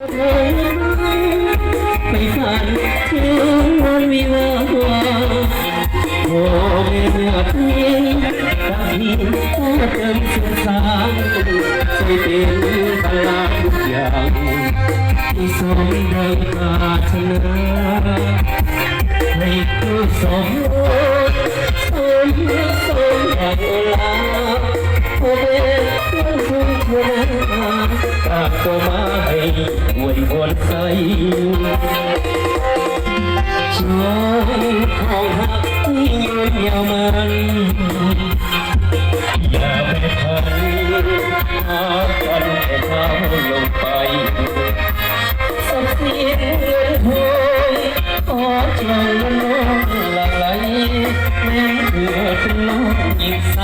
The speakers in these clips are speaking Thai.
ไม่ฝันถึงวันวิวาห์โอ้เมื่อเพียงตาพินก็เติมสุขสันต์ช่วยเป็นพลังทุกอย่างที่สมดังปรารถนาให้ผู้สมสมดังลาโอ้เป็นผู้ชนะตากตัวมาให้อวยพรใสช่วยของหักที่ยืนยาวมันอย่าไปพันหากันแต่เท้าลงไปสักเสียงเงินทองขอเชิญน้องหลั่งไหลแม้เพื่อเป็นน้องยิ่งใส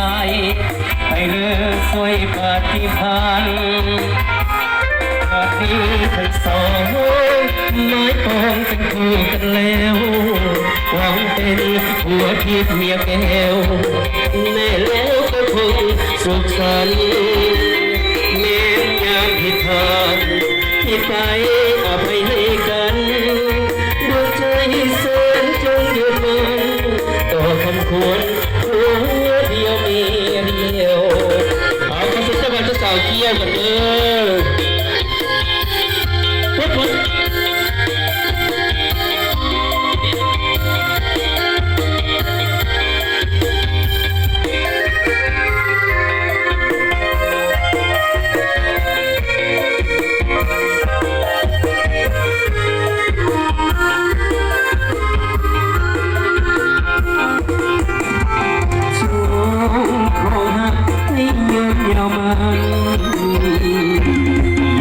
ให้เลือสวยปฏิพันธ์บัดนี้ทั้งสองไม้ปองเป็นคู่กันแล้วหวังเป็นผัวที่เมียแก้วแม่แล้วก็คงสุขสันต์แม้ยามผิดทางที่ไปอภัยให้กันดวงใจแสนจงยืนมันต่อคำควรหัวเดียวมีเดียวเอาคำสุดท้ายจะสาวเกี่ยวกันเด้อ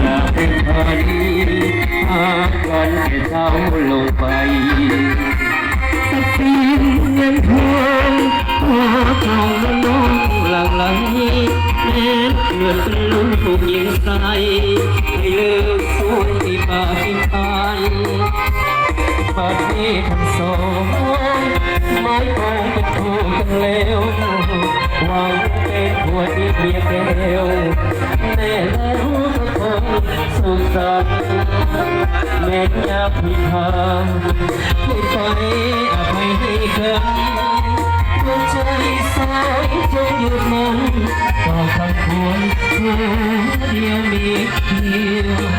อย่าเป็นพันหากันให้เท้าลงไปสักทีเงินทองขอทองน้องหลั่งไหลแม้เลือดลุกถูกยิงใส่ให้เลิกสวยปาพิพานบัดนี้ทั้งสองไม้ปองเป็นคู่กันแล้วหวังเป็นผัวที่เพียงแก้วแน่แล้วก็คงสุขสันต์แม้ยามผิดทางที่ไปอภัยให้กันดวงใจสายจงหยุดมันต่อคำควรเดียวมีเพียง